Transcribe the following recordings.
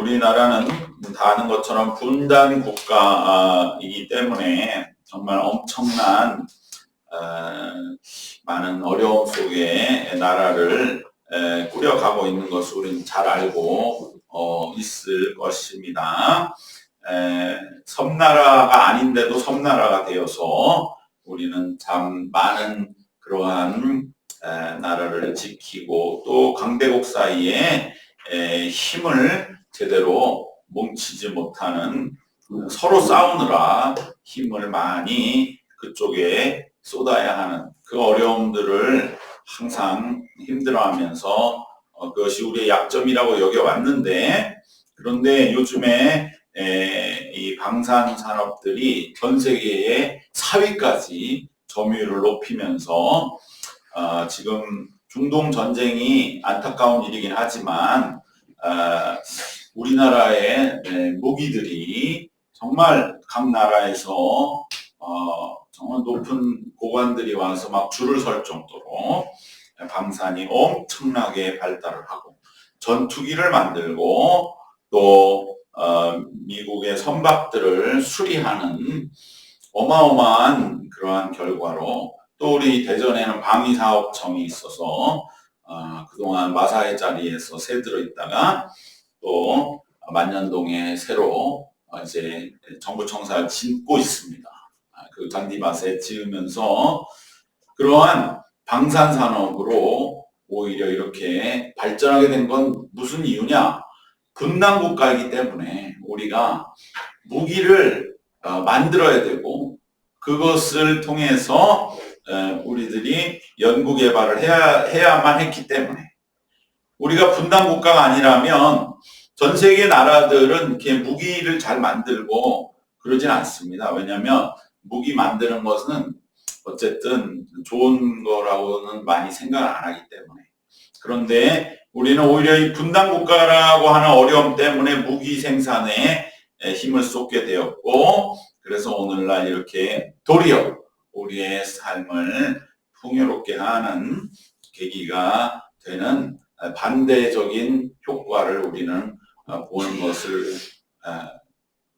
우리나라는 다 아는 것처럼 분단 국가이기 때문에 정말 엄청난 많은 어려움 속에 나라를 꾸려가고 있는 것을 우리는 잘 알고 있을 것입니다. 섬나라가 아닌데도 섬나라가 되어서 우리는 참 많은 그러한 나라를 지키고 또 강대국 사이에 힘을 제대로 뭉치지 못하는 서로 싸우느라 힘을 많이 그쪽에 쏟아야 하는 그 어려움들을 항상 힘들어하면서 그것이 우리의 약점이라고 여겨왔는데, 그런데 요즘에 이 방산 산업들이 전 세계의 4위까지 점유율을 높이면서 지금 중동 전쟁이 안타까운 일이긴 하지만 우리나라의 무기들이 정말 각 나라에서 정말 높은 고관들이 와서 막 줄을 설 정도로 방산이 엄청나게 발달을 하고 전투기를 만들고 또 미국의 선박들을 수리하는 어마어마한 그러한 결과로, 또 우리 대전에는 방위사업청이 있어서 그동안 마사회 자리에서 새들어 있다가 또 만년동에 새로 이제 정부 청사를 짓고 있습니다. 그 잔디밭에 지으면서 그러한 방산 산업으로 오히려 이렇게 발전하게 된 건 무슨 이유냐? 분단 국가이기 때문에 우리가 무기를 만들어야 되고 그것을 통해서 우리들이 연구 개발을 해야만 했기 때문에, 우리가 분단 국가가 아니라면 전 세계 나라들은 이렇게 무기를 잘 만들고 그러진 않습니다. 왜냐하면 무기 만드는 것은 어쨌든 좋은 거라고는 많이 생각을 안 하기 때문에. 그런데 우리는 오히려 이 분단 국가라고 하는 어려움 때문에 무기 생산에 힘을 쏟게 되었고, 그래서 오늘날 이렇게 도리어 우리의 삶을 풍요롭게 하는 계기가 되는 반대적인 효과를 우리는 보는 것을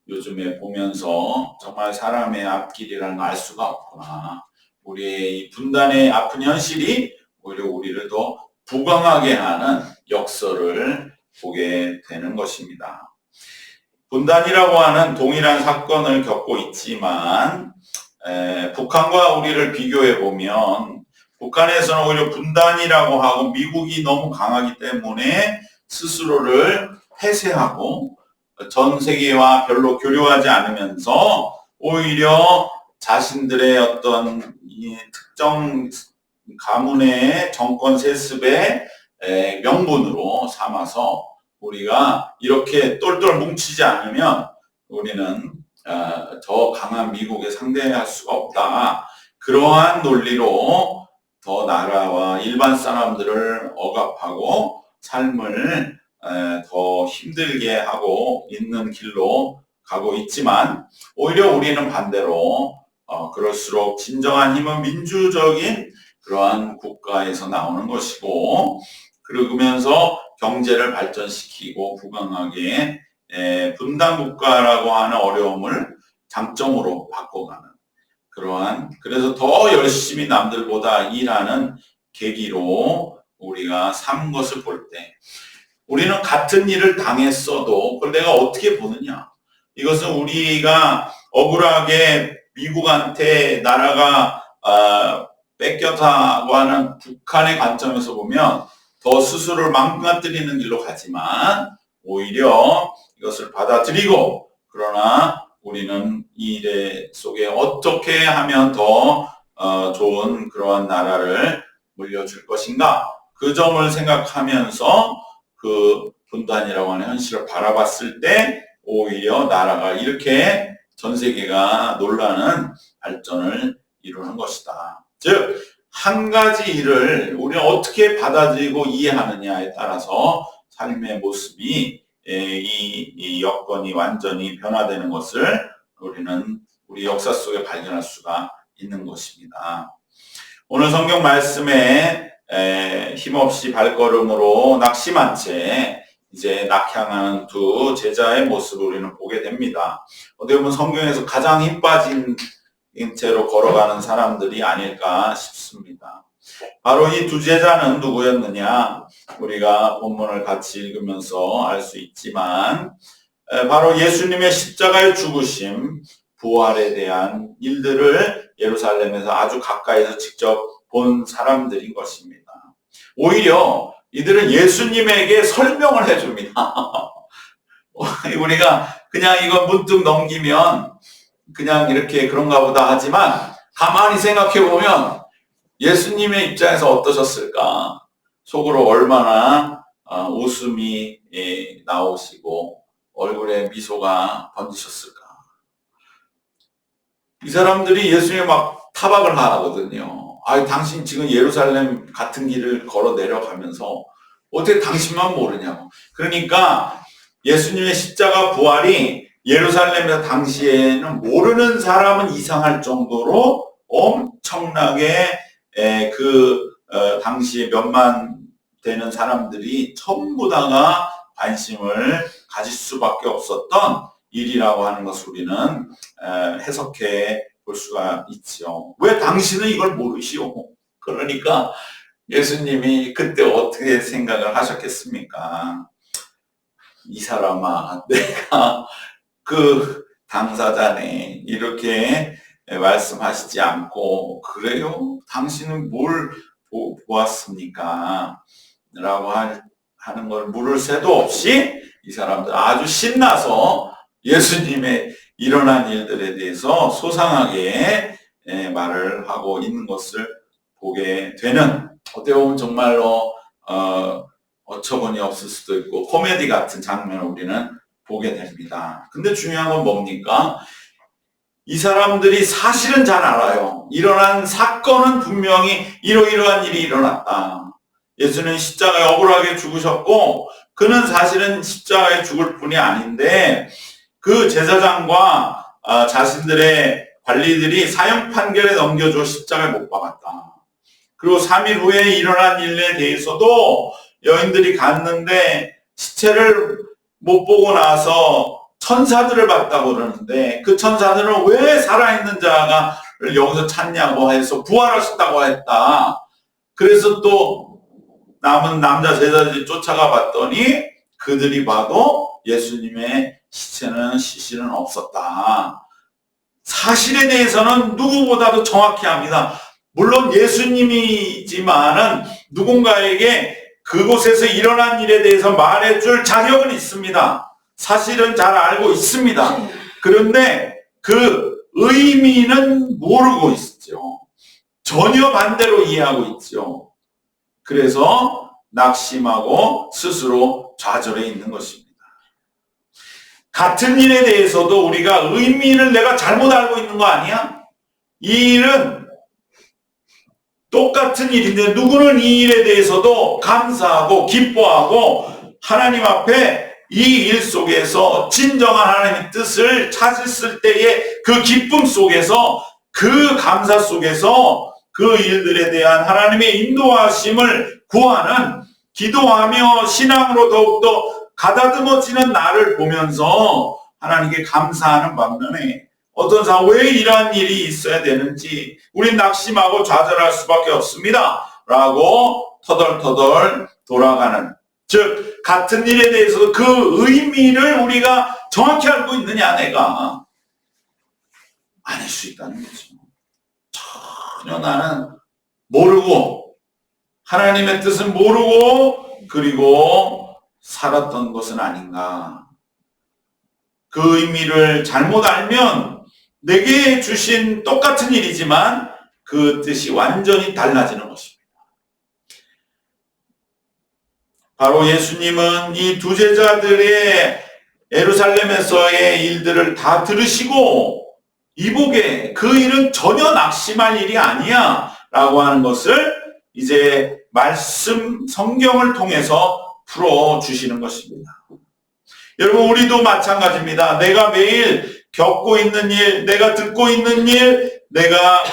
요즘에 보면서 정말 사람의 앞길이라는 걸 알 수가 없구나. 우리의 이 분단의 아픈 현실이 오히려 우리를 더 부강하게 하는 역설을 보게 되는 것입니다. 분단이라고 하는 동일한 사건을 겪고 있지만 북한과 우리를 비교해 보면 북한에서는 오히려 분단이라고 하고 미국이 너무 강하기 때문에 스스로를 폐쇄하고 전 세계와 별로 교류하지 않으면서 오히려 자신들의 어떤 이 특정 가문의 정권 세습의 명분으로 삼아서 우리가 이렇게 똘똘 뭉치지 않으면 우리는 더 강한 미국에 상대할 수가 없다. 그러한 논리로 더 나라와 일반 사람들을 억압하고 삶을 더 힘들게 하고 있는 길로 가고 있지만, 오히려 우리는 반대로 그럴수록 진정한 힘은 민주적인 그러한 국가에서 나오는 것이고, 그러면서 경제를 발전시키고 부강하게 분단 국가라고 하는 어려움을 장점으로 바꿔가는 그러한, 그래서 더 열심히 남들보다 일하는 계기로 우리가 삼은 것을 볼 때, 우리는 같은 일을 당했어도 그걸 내가 어떻게 보느냐, 이것은 우리가 억울하게 미국한테 나라가 뺏겼다고 하는 북한의 관점에서 보면 더 스스로를 망가뜨리는 길로 가지만, 오히려 이것을 받아들이고, 그러나 우리는 이 일 속에 어떻게 하면 더 좋은 그러한 나라를 물려줄 것인가, 그 점을 생각하면서 그 분단이라고 하는 현실을 바라봤을 때 오히려 나라가 이렇게 전 세계가 놀라는 발전을 이루는 것이다. 즉, 한 가지 일을 우리는 어떻게 받아들이고 이해하느냐에 따라서 삶의 모습이 이 여건이 완전히 변화되는 것을 우리는 우리 역사 속에 발견할 수가 있는 것입니다. 오늘 성경 말씀에 힘없이 발걸음으로 낙심한 채 이제 낙향하는 두 제자의 모습을 우리는 보게 됩니다. 어떻게 보면 성경에서 가장 힘 빠진 채로 걸어가는 사람들이 아닐까 싶습니다. 바로 이 두 제자는 누구였느냐? 우리가 본문을 같이 읽으면서 알 수 있지만 바로 예수님의 십자가의 죽으심, 부활에 대한 일들을 예루살렘에서 아주 가까이서 직접 본 사람들인 것입니다. 오히려 이들은 예수님에게 설명을 해줍니다. 우리가 그냥 이거 문득 넘기면 그냥 이렇게 그런가 보다 하지만 가만히 생각해 보면 예수님의 입장에서 어떠셨을까? 속으로 얼마나 웃음이 나오시고 얼굴에 미소가 번지셨을까? 이 사람들이 예수님에 막 타박을 하거든요. 당신 지금 예루살렘 같은 길을 걸어 내려가면서 어떻게 당신만 모르냐고. 그러니까 예수님의 십자가 부활이 예루살렘에서 당시에는 모르는 사람은 이상할 정도로 엄청나게 당시에 몇만 되는 사람들이 전부 다가 관심을 가질 수밖에 없었던 일이라고 하는 것을 우리는 해석해 볼 수가 있죠. 왜 당신은 이걸 모르시오? 그러니까 예수님이 그때 어떻게 생각을 하셨겠습니까? 이 사람아, 내가 그 당사자네, 이렇게 말씀하시지 않고, 그래요? 당신은 뭘 보았습니까? 라고 하는 걸 물을 새도 없이 이 사람들 아주 신나서 예수님의 일어난 일들에 대해서 소상하게 말을 하고 있는 것을 보게 되는, 어떻게 보면 정말로 어처구니 없을 수도 있고 코미디 같은 장면을 우리는 보게 됩니다. 근데 중요한 건 뭡니까? 이 사람들이 사실은 잘 알아요. 일어난 사건은 분명히 이러이러한 일이 일어났다. 예수는 십자가에 억울하게 죽으셨고 그는 사실은 십자가에 죽을 뿐이 아닌데 그 제사장과 자신들의 관리들이 사형 판결에 넘겨줘 십자가에 못 박았다. 그리고 3일 후에 일어난 일에 대해서도 여인들이 갔는데 시체를 못 보고 나서 천사들을 봤다고 그러는데 그 천사들은 왜 살아있는 자를 여기서 찾냐고 해서 부활하셨다고 했다. 그래서 또 남은 남자 제자들이 쫓아가 봤더니 그들이 봐도 예수님의 시신은 없었다. 사실에 대해서는 누구보다도 정확히 합니다. 물론 예수님이지만은 누군가에게 그곳에서 일어난 일에 대해서 말해줄 자격은 있습니다. 사실은 잘 알고 있습니다. 그런데 그 의미는 모르고 있죠. 전혀 반대로 이해하고 있죠. 그래서 낙심하고 스스로 좌절해 있는 것입니다. 같은 일에 대해서도 우리가 의미를 내가 잘못 알고 있는 거 아니야? 이 일은 똑같은 일인데 누구는 이 일에 대해서도 감사하고 기뻐하고 하나님 앞에 이 일 속에서 진정한 하나님의 뜻을 찾았을 때의 그 기쁨 속에서 그 감사 속에서 그 일들에 대한 하나님의 인도하심을 구하는 기도하며 신앙으로 더욱더 가다듬어지는 나를 보면서 하나님께 감사하는 반면에 어떤 사람 왜 이러한 일이 있어야 되는지 우린 낙심하고 좌절할 수밖에 없습니다. 라고 터덜터덜 돌아가는, 즉 같은 일에 대해서 그 의미를 우리가 정확히 알고 있느냐 내가 아닐 수 있다는 거죠. 전혀 나는 모르고 하나님의 뜻은 모르고 그리고 살았던 것은 아닌가. 그 의미를 잘못 알면 내게 주신 똑같은 일이지만 그 뜻이 완전히 달라지는 것입니다. 바로 예수님은 이 두 제자들의 예루살렘에서의 일들을 다 들으시고 이보게 그 일은 전혀 낙심할 일이 아니야 라고 하는 것을 이제 말씀 성경을 통해서 풀어주시는 것입니다. 여러분 우리도 마찬가지입니다. 내가 매일 겪고 있는 일, 내가 듣고 있는 일, 내가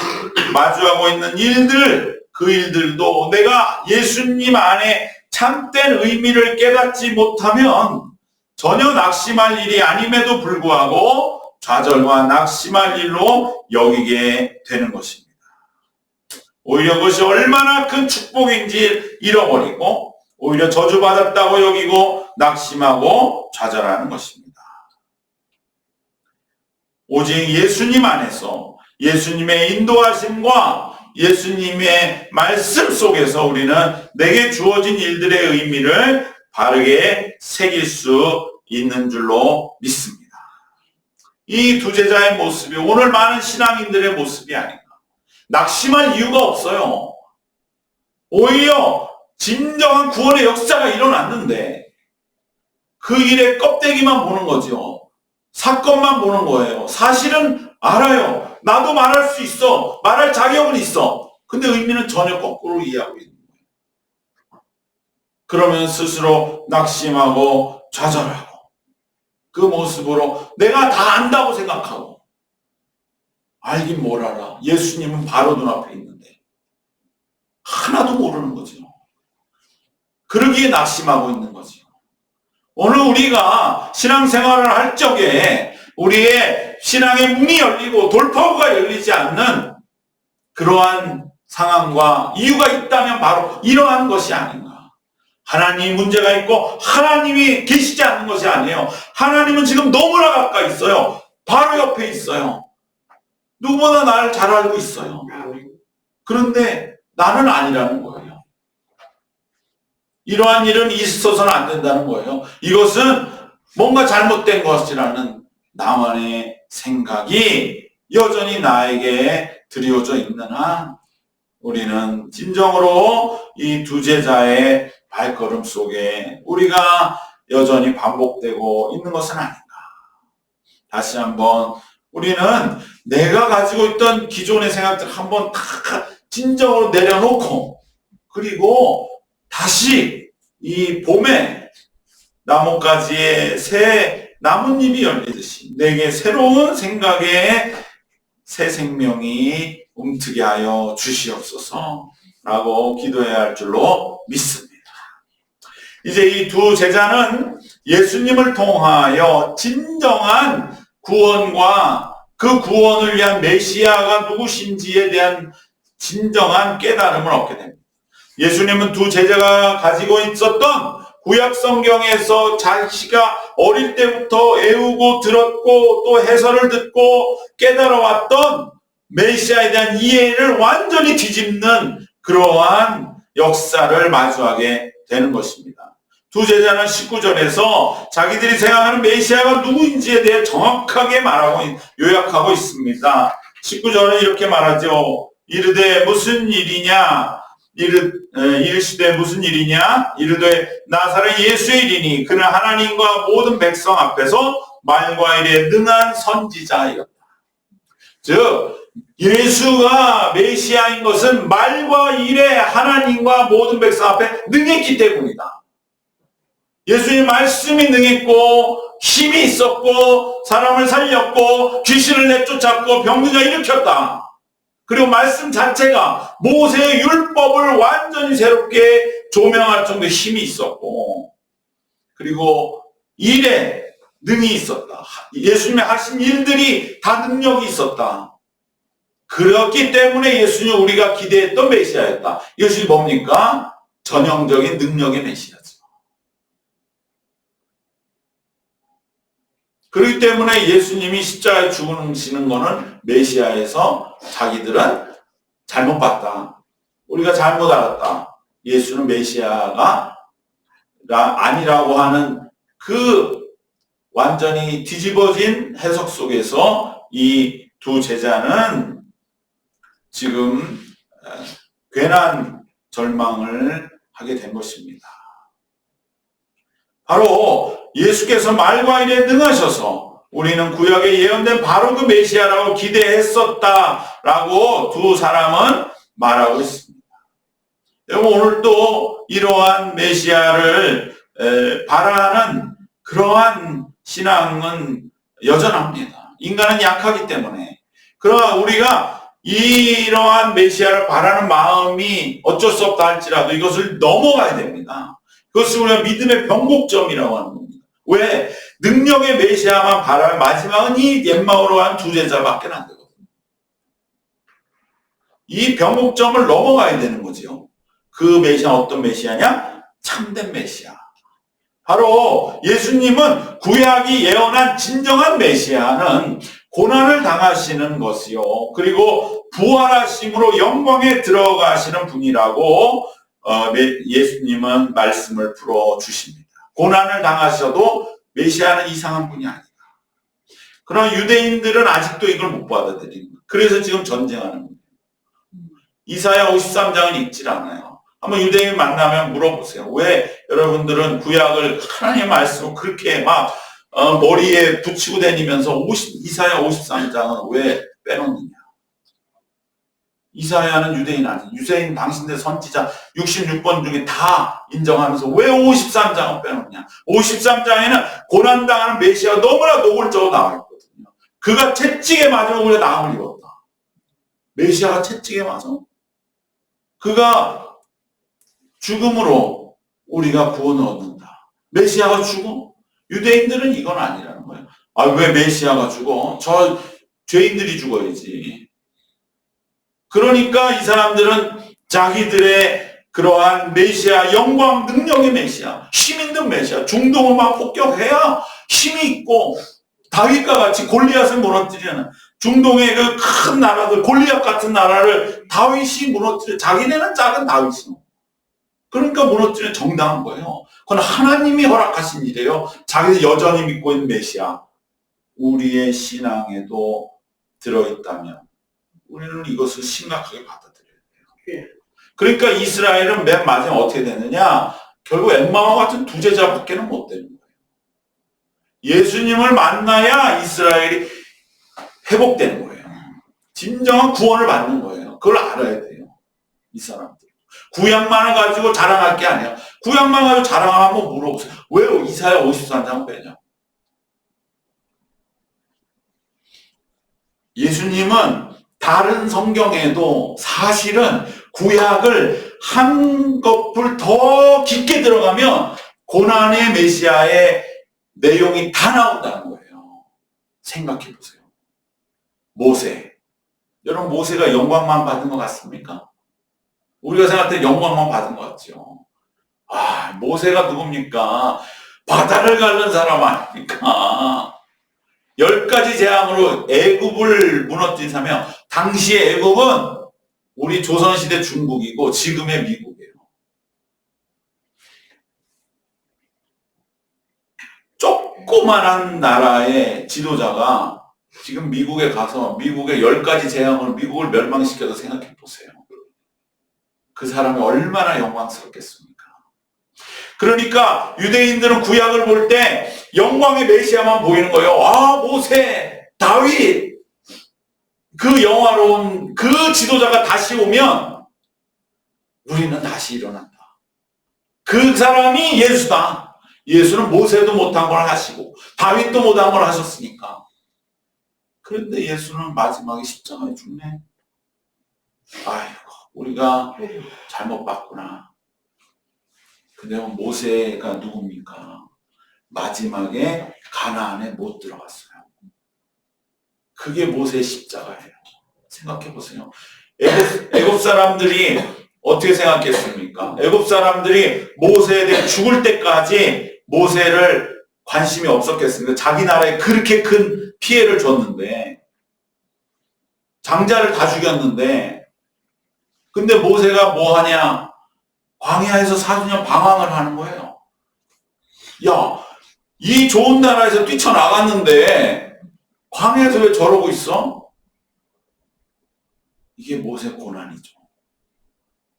마주하고 있는 일들, 그 일들도 내가 예수님 안에 참된 의미를 깨닫지 못하면 전혀 낙심할 일이 아님에도 불구하고 좌절과 낙심할 일로 여기게 되는 것입니다. 오히려 그것이 얼마나 큰 축복인지 잃어버리고 오히려 저주받았다고 여기고 낙심하고 좌절하는 것입니다. 오직 예수님 안에서 예수님의 인도하심과 예수님의 말씀 속에서 우리는 내게 주어진 일들의 의미를 바르게 새길 수 있는 줄로 믿습니다. 이 두 제자의 모습이 오늘 많은 신앙인들의 모습이 아닌가. 낙심할 이유가 없어요. 오히려 진정한 구원의 역사가 일어났는데 그 일의 껍데기만 보는 거죠. 사건만 보는 거예요. 사실은 알아요. 나도 말할 수 있어. 말할 자격은 있어. 근데 의미는 전혀 거꾸로 이해하고 있는 거예요. 그러면 스스로 낙심하고 좌절하고 그 모습으로 내가 다 안다고 생각하고 알긴 뭘 알아. 예수님은 바로 눈앞에 있는데 하나도 모르는 거죠. 그러기에 낙심하고 있는 거죠. 오늘 우리가 신앙생활을 할 적에 우리의 신앙의 문이 열리고 돌파구가 열리지 않는 그러한 상황과 이유가 있다면 바로 이러한 것이 아닌가. 하나님이 문제가 있고 하나님이 계시지 않는 것이 아니에요. 하나님은 지금 너무나 가까이 있어요. 바로 옆에 있어요. 누구보다 나를 잘 알고 있어요. 그런데 나는 아니라는 거예요. 이러한 일은 있어서는 안 된다는 거예요. 이것은 뭔가 잘못된 것이라는 나만의 생각이 여전히 나에게 드리워져 있는 한 우리는 진정으로 이 두 제자의 발걸음 속에 우리가 여전히 반복되고 있는 것은 아닌가. 다시 한번 우리는 내가 가지고 있던 기존의 생각들 한번 다 진정으로 내려놓고 그리고 다시 이 봄에 나뭇가지에 새 나뭇잎이 열리듯이 내게 새로운 생각에 새 생명이 움트게 하여 주시옵소서 라고 기도해야 할 줄로 믿습니다. 이제 이 두 제자는 예수님을 통하여 진정한 구원과 그 구원을 위한 메시아가 누구신지에 대한 진정한 깨달음을 얻게 됩니다. 예수님은 두 제자가 가지고 있었던 구약 성경에서 자기가 어릴 때부터 애우고 들었고 또 해설을 듣고 깨달아왔던 메시아에 대한 이해를 완전히 뒤집는 그러한 역사를 마주하게 되는 것입니다. 두 제자는 19절에서 자기들이 생각하는 메시아가 누구인지에 대해 정확하게 말하고 요약하고 있습니다. 19절은 이렇게 말하죠. 이르되 무슨 일이냐? 이르시되 무슨 일이냐? 이르되 나사렛 예수의 일이니 그는 하나님과 모든 백성 앞에서 말과 일에 능한 선지자이었다. 즉 예수가 메시아인 것은 말과 일에 하나님과 모든 백성 앞에 능했기 때문이다. 예수님 말씀이 능했고 힘이 있었고 사람을 살렸고 귀신을 내쫓았고 병든자 일으켰다. 그리고 말씀 자체가 모세의 율법을 완전히 새롭게 조명할 정도의 힘이 있었고 그리고 일에 능이 있었다. 예수님이 하신 일들이 다 능력이 있었다. 그렇기 때문에 예수님은 우리가 기대했던 메시아였다. 이것이 뭡니까? 전형적인 능력의 메시아죠. 그렇기 때문에 예수님이 십자가에 죽으시는 것은 메시아에서 자기들은 잘못 봤다. 우리가 잘못 알았다. 예수는 메시아가 아니라고 하는 그 완전히 뒤집어진 해석 속에서 이 두 제자는 지금 괜한 절망을 하게 된 것입니다. 바로 예수께서 말과 일에 능하셔서 우리는 구약에 예언된 바로 그 메시아라고 기대했었다라고 두 사람은 말하고 있습니다. 여러분 오늘 또 이러한 메시아를 바라는 그러한 신앙은 여전합니다. 인간은 약하기 때문에. 그러나 우리가 이러한 메시아를 바라는 마음이 어쩔 수 없다 할지라도 이것을 넘어가야 됩니다. 그것을 우리가 믿음의 변곡점이라고 하는 겁니다. 왜? 능력의 메시아만 바라면 마지막은 이 옛마으로 한 두 제자밖에 안 되거든요. 이 변곡점을 넘어가야 되는 거지요. 그 메시아 어떤 메시아냐? 참된 메시아. 바로 예수님은 구약이 예언한 진정한 메시아는 고난을 당하시는 것이요. 그리고 부활하심으로 영광에 들어가시는 분이라고 예수님은 말씀을 풀어주십니다. 고난을 당하셔도 메시아는 이상한 분이 아니다. 그러나 유대인들은 아직도 이걸 못 받아들이는 거예요. 그래서 지금 전쟁하는 거예요. 이사야 53장은 읽질 않아요. 한번 유대인 만나면 물어보세요. 왜 여러분들은 구약을 하나님의 말씀을 그렇게 막 머리에 붙이고 다니면서 이사야 53장은 왜 빼놓느냐? 이사야는 유대인 아니에요. 유대인 당신들 선지자 66번 중에 다 인정하면서 왜 53장은 빼놓냐? 53장에는 고난당하는 메시아가 너무나 노골적으로 나와 있거든요. 그가 채찍에 맞으면 우리가 나음을 입었다. 메시아가 채찍에 맞아? 그가 죽음으로 우리가 구원을 얻는다. 메시아가 죽어? 유대인들은 이건 아니라는 거예요. 아, 왜 메시아가 죽어? 저 죄인들이 죽어야지. 그러니까 이 사람들은 자기들의 그러한 메시아, 영광, 능력의 메시아, 힘 있는 메시아, 중동을 막 폭격해야 힘이 있고 다윗과 같이 골리앗을 무너뜨리는 중동의 그 큰 나라들, 골리앗 같은 나라를 다윗이 무너뜨려. 자기네는 작은 다윗이. 그러니까 무너뜨리는 정당한 거예요. 그건 하나님이 허락하신 일이에요. 자기들 여전히 믿고 있는 메시아. 우리의 신앙에도 들어있다면 우리는 이것을 심각하게 받아들여야 돼요. 그러니까 이스라엘은 맨 마지막에 어떻게 되느냐? 결국 엠마오 같은 두 제자밖에는 못 되는 거예요. 예수님을 만나야 이스라엘이 회복되는 거예요. 진정한 구원을 받는 거예요. 그걸 알아야 돼요. 이 사람들. 구약만을 가지고 자랑할 게 아니야. 구약만 가지고 자랑하면 한번 물어보세요. 왜 이사야 53장 빼냐? 예수님은 다른 성경에도 사실은 구약을 한 거풀 더 깊게 들어가면 고난의 메시아의 내용이 다 나온다는 거예요. 생각해 보세요. 모세. 여러분 모세가 영광만 받은 것 같습니까? 우리가 생각할 때 영광만 받은 것 같죠. 아, 모세가 누굽니까? 바다를 가른 사람 아닙니까? 10가지 재앙으로 애굽을 무너뜨린 사람. 당시의 애굽은 우리 조선시대 중국이고 지금의 미국이에요. 조그만한 나라의 지도자가 지금 미국에 가서 미국의 10가지 재앙으로 미국을 멸망시켜서 생각해 보세요. 그 사람이 얼마나 영광스럽겠습니까? 그러니까 유대인들은 구약을 볼 때 영광의 메시아만 보이는 거예요. 아, 모세, 다윗, 그 영화로운 그 지도자가 다시 오면 우리는 다시 일어난다. 그 사람이 예수다. 예수는 모세도 못한 걸 하시고 다윗도 못한 걸 하셨으니까. 그런데 예수는 마지막에 십자가에 죽네. 아이고, 우리가 잘못 봤구나. 근데 모세가 누굽니까? 마지막에 가나안에 못 들어갔어요. 그게 모세의 십자가예요. 생각해 보세요. 애굽 사람들이 어떻게 생각했습니까? 애굽 사람들이 모세에 대해 죽을 때까지 모세를 관심이 없었겠습니까? 자기 나라에 그렇게 큰 피해를 줬는데, 장자를 다 죽였는데, 근데 모세가 뭐 하냐? 광야에서 4주년 방황을 하는 거예요. 야, 이 좋은 나라에서 뛰쳐나갔는데 광야에서 왜 저러고 있어? 이게 모세 고난이죠.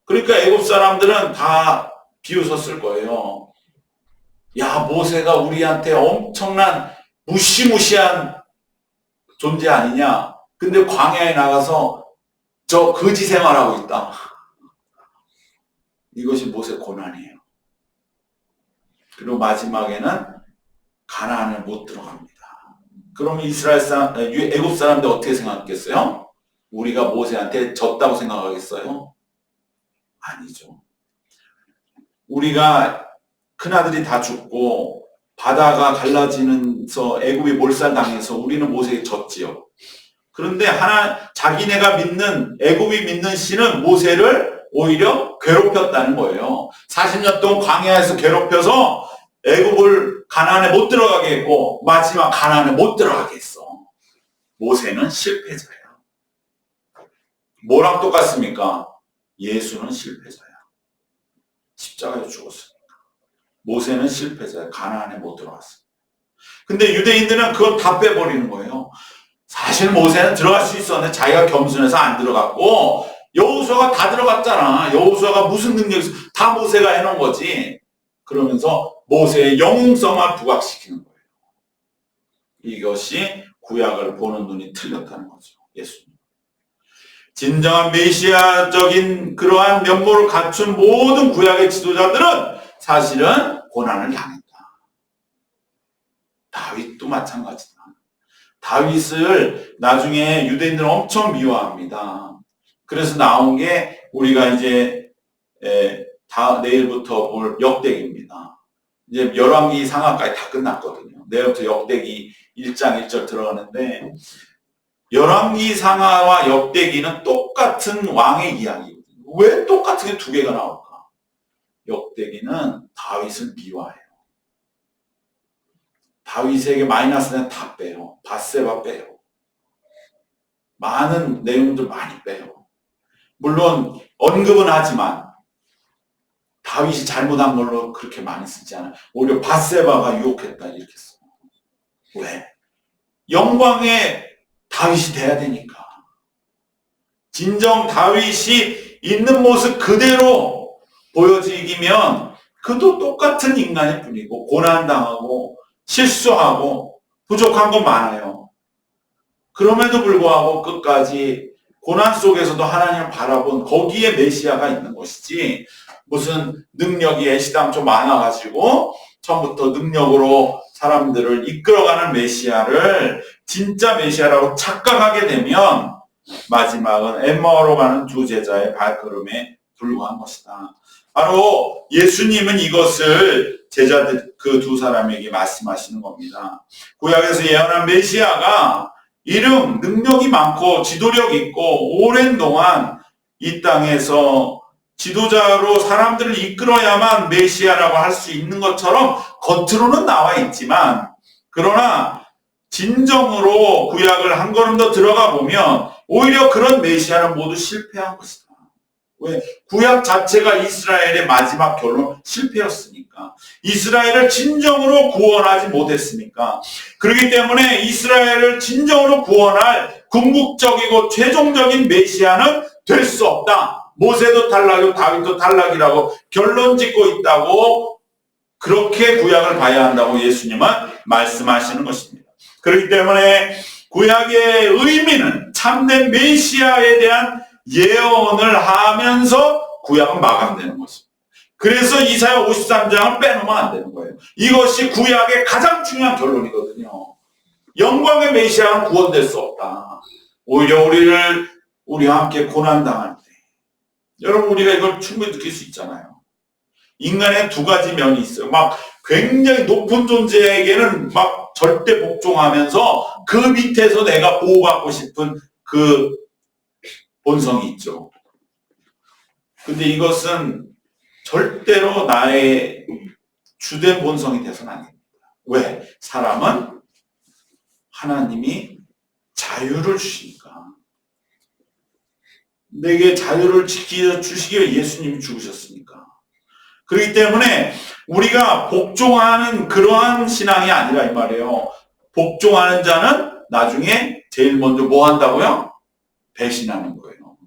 그러니까 애굽 사람들은 다 비웃었을 거예요. 야, 모세가 우리한테 엄청난 무시무시한 존재 아니냐? 근데 광야에 나가서 저 거지 생활하고 있다. 이것이 모세 고난이에요. 그리고 마지막에는 가나안을 못 들어갑니다. 그러면 애굽 사람들 어떻게 생각했겠어요? 우리가 모세한테 졌다고 생각하겠어요? 아니죠. 우리가 큰아들이 다 죽고 바다가 갈라지면서 애굽이 몰살당해서 우리는 모세에게 졌지요. 그런데 자기네가 믿는 애굽이 믿는 신은 모세를 오히려 괴롭혔다는 거예요. 40년 동안 광야에서 괴롭혀서 애굽을 가나안에 못 들어가게 했고 마지막 가나안에 못 들어가게 했어. 모세는 실패자야. 뭐랑 똑같습니까? 예수는 실패자야. 십자가에 죽었으니까. 모세는 실패자야. 가나안에 못 들어갔어. 근데 유대인들은 그걸 다 빼버리는 거예요. 사실 모세는 들어갈 수 있었는데 자기가 겸손해서 안 들어갔고 여호수아가 다 들어갔잖아. 여호수아가 무슨 능력이 있어? 다 모세가 해놓은 거지. 그러면서 모세의 영웅성을 부각시키는 거예요. 이것이 구약을 보는 눈이 틀렸다는 거죠. 예수님. 진정한 메시아적인 그러한 면모를 갖춘 모든 구약의 지도자들은 사실은 고난을 당했다. 다윗도 마찬가지다. 다윗을 나중에 유대인들은 엄청 미워합니다. 그래서 나온 게 우리가 이제 내일부터 볼 역대기입니다. 이제 열왕기 상하까지 다 끝났거든요. 내일부터 역대기 1장 1절 들어가는데 열왕기 상하와 역대기는 똑같은 왕의 이야기거든요. 왜 똑같은 게 두 개가 나올까? 역대기는 다윗을 미워해요. 다윗에게 마이너스는 다 빼요. 밧세바 빼요. 많은 내용들 많이 빼요. 물론 언급은 하지만 다윗이 잘못한 걸로 그렇게 많이 쓰지 않아요. 오히려 밧세바가 유혹했다 이렇게 써. 왜? 영광의 다윗이 돼야 되니까. 진정 다윗이 있는 모습 그대로 보여지기면 그도 똑같은 인간일 뿐이고 고난당하고 실수하고 부족한 건 많아요. 그럼에도 불구하고 끝까지 고난 속에서도 하나님을 바라본 거기에 메시아가 있는 것이지 무슨 능력이 애시당초 많아가지고 처음부터 능력으로 사람들을 이끌어가는 메시아를 진짜 메시아라고 착각하게 되면 마지막은 엠마오로 가는 두 제자의 발걸음에 불과한 것이다. 바로 예수님은 이것을 제자들 그 두 사람에게 말씀하시는 겁니다. 구약에서 예언한 메시아가 이름, 능력이 많고 지도력 있고 오랜 동안 이 땅에서 지도자로 사람들을 이끌어야만 메시아라고 할 수 있는 것처럼 겉으로는 나와 있지만 그러나 진정으로 구약을 한 걸음 더 들어가 보면 오히려 그런 메시아는 모두 실패한 것이다. 왜? 구약 자체가 이스라엘의 마지막 결론 실패였으니까. 이스라엘을 진정으로 구원하지 못했으니까. 그렇기 때문에 이스라엘을 진정으로 구원할 궁극적이고 최종적인 메시아는 될 수 없다. 모세도 탈락이고 다윗도 탈락이라고 결론 짓고 있다고 그렇게 구약을 봐야 한다고 예수님은 말씀하시는 것입니다. 그렇기 때문에 구약의 의미는 참된 메시아에 대한 예언을 하면서 구약은 마감되는 것입니다. 그래서 이사야 53장을 빼놓으면 안 되는 거예요. 이것이 구약의 가장 중요한 결론이거든요. 영광의 메시아는 구원될 수 없다. 오히려 우리와 함께 고난당할 때 여러분 우리가 이걸 충분히 느낄 수 있잖아요. 인간의 두 가지 면이 있어요. 막 굉장히 높은 존재에게는 막 절대 복종하면서 그 밑에서 내가 보호받고 싶은 그 본성이 있죠. 근데 이것은 절대로 나의 주된 본성이 돼서는 안 됩니다. 왜? 사람은 하나님이 자유를 주시니까. 내게 자유를 주시기 위해 예수님이 죽으셨으니까. 그렇기 때문에 우리가 복종하는 그러한 신앙이 아니라 이 말이에요. 복종하는 자는 나중에 제일 먼저 뭐 한다고요? 배신하는 거예요.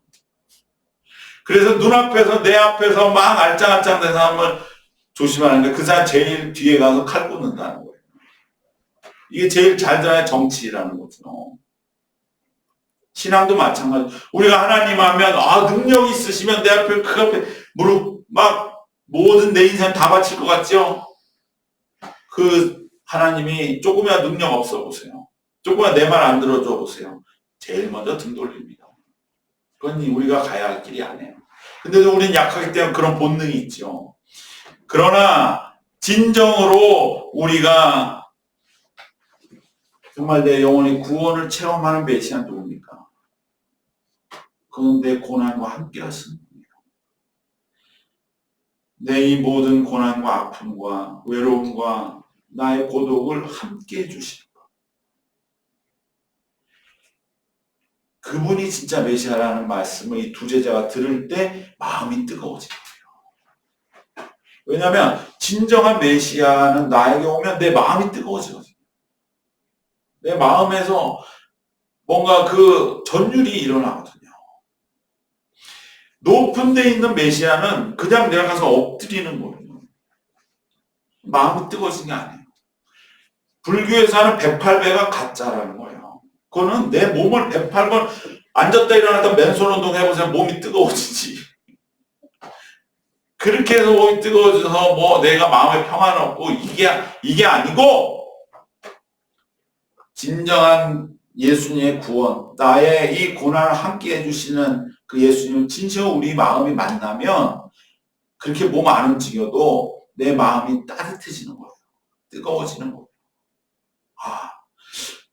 그래서 눈앞에서 내 앞에서 막 알짱알짱 된 사람을 조심하는데 그 사람 제일 뒤에 가서 칼 꽂는다는 거예요. 이게 제일 잘 들어야 정치라는 거죠. 신앙도 마찬가지. 우리가 하나님 하면 능력 있으시면 내 앞에 그 앞에 무릎 막 모든 내 인생 다 바칠 것 같죠? 그 하나님이 조금이나 능력 없어 보세요. 조금이나 내 말 안 들어줘 보세요. 제일 먼저 등 돌립니다. 그건 우리가 가야 할 길이 아니에요. 근데도 우리는 약하기 때문에 그런 본능이 있죠. 그러나 진정으로 우리가 정말 내 영혼의 구원을 체험하는 메시아는 누굽니까? 그건 내 고난과 함께 하시는 분이에요. 내 이 모든 고난과 아픔과 외로움과 나의 고독을 함께 해주시는 것. 그분이 진짜 메시아라는 말씀을 이 두 제자가 들을 때 마음이 뜨거워지는 거예요. 왜냐하면 진정한 메시아는 나에게 오면 내 마음이 뜨거워지거든요. 내 마음에서 뭔가 그 전율이 일어나거든요. 높은 데 있는 메시아는 그냥 내가 가서 엎드리는 거예요. 마음이 뜨거워진 게 아니에요. 불교에서 하는 108배가 가짜라는 거예요. 그거는 내 몸을 108번 앉았다 일어났다 맨손 운동 해보세요. 몸이 뜨거워지지. 그렇게 해서 몸이 뜨거워져서 뭐 내가 마음에 평안 없고 이게 아니고 진정한 예수님의 구원, 나의 이 고난을 함께 해주시는 그 예수님 진짜 우리 마음이 만나면 그렇게 몸 안 움직여도 내 마음이 따뜻해지는 거예요. 뜨거워지는 거예요.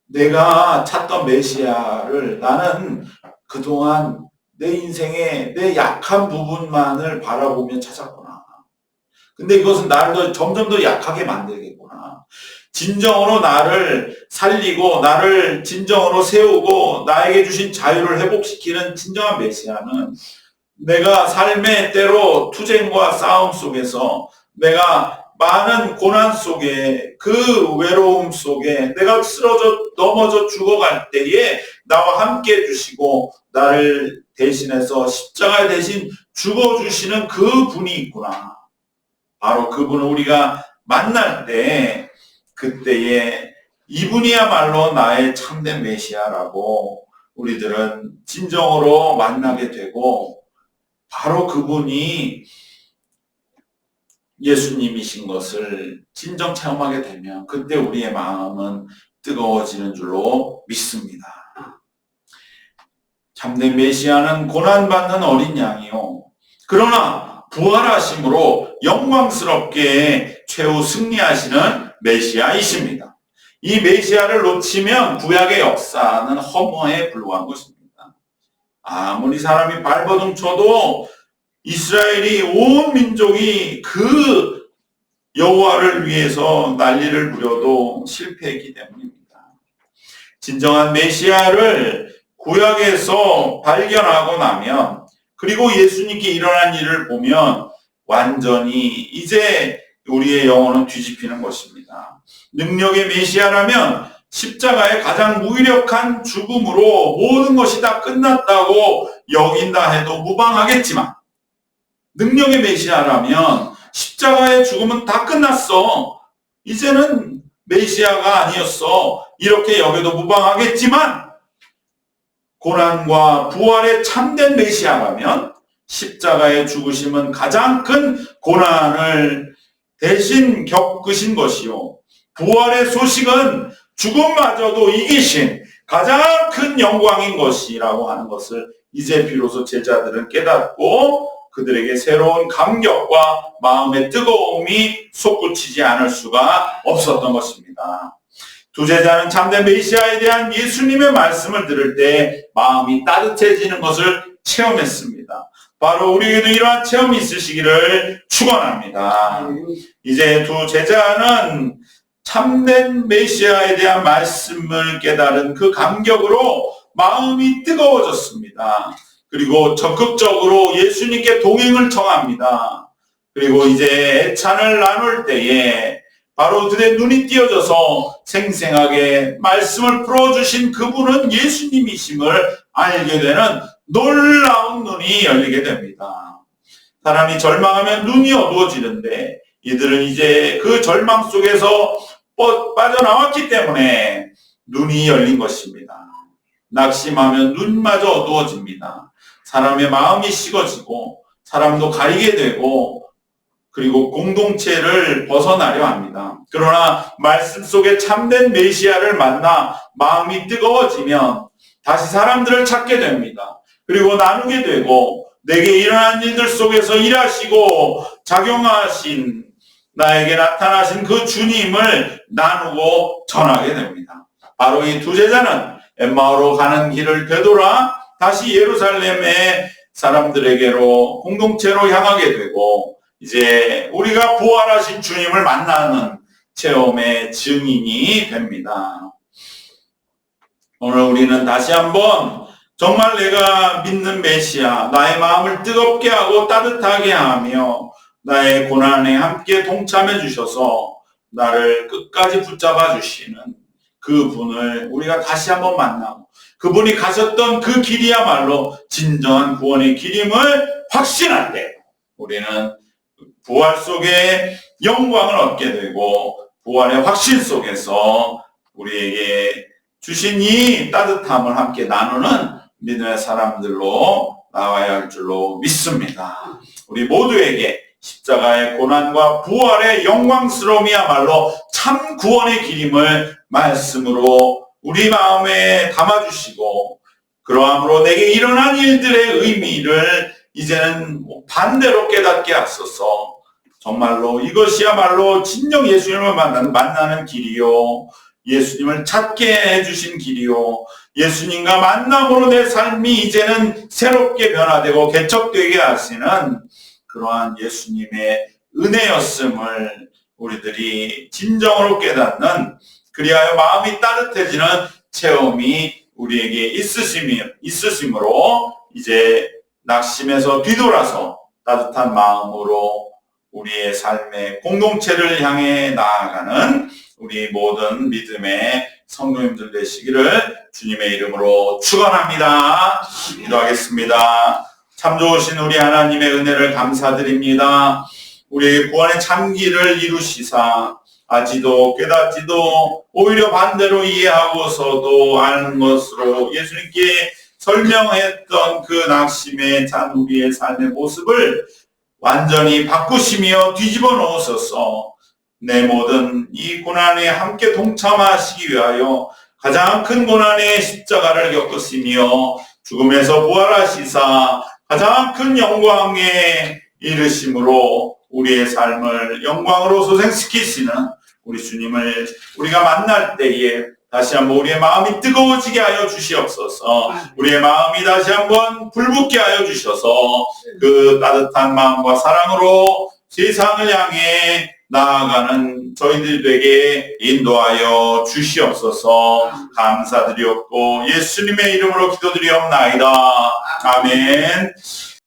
내가 찾던 메시아를 나는 그동안 내 인생의 내 약한 부분만을 바라보며 찾았구나. 근데 이것은 나를 점점 더 약하게 만들겠구나. 진정으로 나를 살리고 나를 진정으로 세우고 나에게 주신 자유를 회복시키는 진정한 메시아는 내가 삶의 때로 투쟁과 싸움 속에서 내가 많은 고난 속에 그 외로움 속에 내가 쓰러져 넘어져 죽어갈 때에 나와 함께 해주시고 나를 대신해서 십자가 대신 죽어주시는 그 분이 있구나. 바로 그분을 우리가 만날 때 그때에 이분이야말로 나의 참된 메시아라고 우리들은 진정으로 만나게 되고 바로 그분이 예수님이신 것을 진정 체험하게 되면 그때 우리의 마음은 뜨거워지는 줄로 믿습니다. 참된 메시아는 고난받는 어린 양이요. 그러나 부활하심으로 영광스럽게 최후 승리하시는 메시아이십니다. 이 메시아를 놓치면 구약의 역사는 허무에 불과한 것입니다. 아무리 사람이 발버둥 쳐도 이스라엘이 온 민족이 그 여호와를 위해서 난리를 부려도 실패했기 때문입니다. 진정한 메시아를 구약에서 발견하고 나면 그리고 예수님께 일어난 일을 보면 완전히 이제 우리의 영혼은 뒤집히는 것입니다. 능력의 메시아라면 십자가의 가장 무기력한 죽음으로 모든 것이 다 끝났다고 여긴다 해도 무방하겠지만 능력의 메시아라면 십자가의 죽음은 다 끝났어. 이제는 메시아가 아니었어. 이렇게 여겨도 무방하겠지만 고난과 부활의 참된 메시아라면 십자가의 죽으심은 가장 큰 고난을 대신 겪으신 것이요. 부활의 소식은 죽음마저도 이기신 가장 큰 영광인 것이라고 하는 것을 이제 비로소 제자들은 깨닫고 그들에게 새로운 감격과 마음의 뜨거움이 솟구치지 않을 수가 없었던 것입니다. 두 제자는 참된 메시아에 대한 예수님의 말씀을 들을 때 마음이 따뜻해지는 것을 체험했습니다. 바로 우리에게도 이러한 체험이 있으시기를 축원합니다. 이제 두 제자는 참된 메시아에 대한 말씀을 깨달은 그 감격으로 마음이 뜨거워졌습니다. 그리고 적극적으로 예수님께 동행을 청합니다. 그리고 이제 애찬을 나눌 때에 바로 그들의 눈이 띄어져서 생생하게 말씀을 풀어주신 그분은 예수님이심을 알게 되는 놀라운 눈이 열리게 됩니다. 사람이 절망하면 눈이 어두워지는데 이들은 이제 그 절망 속에서 빠져나왔기 때문에 눈이 열린 것입니다. 낙심하면 눈마저 어두워집니다. 사람의 마음이 식어지고 사람도 가리게 되고 그리고 공동체를 벗어나려 합니다. 그러나 말씀 속에 참된 메시아를 만나 마음이 뜨거워지면 다시 사람들을 찾게 됩니다. 그리고 나누게 되고 내게 일어난 일들 속에서 일하시고 작용하신 나에게 나타나신 그 주님을 나누고 전하게 됩니다. 바로 이 두 제자는 엠마오로 가는 길을 되돌아 다시 예루살렘의 사람들에게로 공동체로 향하게 되고 이제 우리가 부활하신 주님을 만나는 체험의 증인이 됩니다. 오늘 우리는 다시 한번 정말 내가 믿는 메시아, 나의 마음을 뜨겁게 하고 따뜻하게 하며 나의 고난에 함께 동참해 주셔서 나를 끝까지 붙잡아 주시는 그 분을 우리가 다시 한번 만나고 그분이 가셨던 그 길이야말로 진정한 구원의 길임을 확신할 때 우리는 부활 속에 영광을 얻게 되고 부활의 확신 속에서 우리에게 주신 이 따뜻함을 함께 나누는 믿음의 사람들로 나와야 할 줄로 믿습니다. 우리 모두에게 십자가의 고난과 부활의 영광스러움이야말로 참 구원의 길임을 말씀으로 우리 마음에 담아주시고 그러함으로 내게 일어난 일들의 의미를 이제는 반대로 깨닫게 하소서. 정말로 이것이야말로 진정 예수님을 만나는 길이요, 예수님을 찾게 해주신 길이요, 예수님과 만남으로 내 삶이 이제는 새롭게 변화되고 개척되게 하시는 그러한 예수님의 은혜였음을 우리들이 진정으로 깨닫는, 그리하여 마음이 따뜻해지는 체험이 우리에게 있으심으로 이제 낙심에서 뒤돌아서 따뜻한 마음으로 우리의 삶의 공동체를 향해 나아가는 우리 모든 믿음의 성도님들 되시기를 주님의 이름으로 축원합니다. 기도하겠습니다. 참 좋으신 우리 하나님의 은혜를 감사드립니다. 우리의 구원의 참기를 이루시사 아지도 깨닫지도 오히려 반대로 이해하고서도 아는 것으로 예수님께 설명했던 그 낙심에 찬 우리의 삶의 모습을 완전히 바꾸시며 뒤집어 놓으셔서 내 모든 이 고난에 함께 동참하시기 위하여 가장 큰 고난의 십자가를 겪으시며 죽음에서 부활하시사 가장 큰 영광에 이르심으로 우리의 삶을 영광으로 소생시키시는 우리 주님을 우리가 만날 때에 다시 한번 우리의 마음이 뜨거워지게 하여 주시옵소서. 우리의 마음이 다시 한번 불붙게 하여 주셔서 그 따뜻한 마음과 사랑으로 세상을 향해 나아가는 저희들에게 인도하여 주시옵소서. 감사드리옵고 예수님의 이름으로 기도드리옵나이다. 아멘.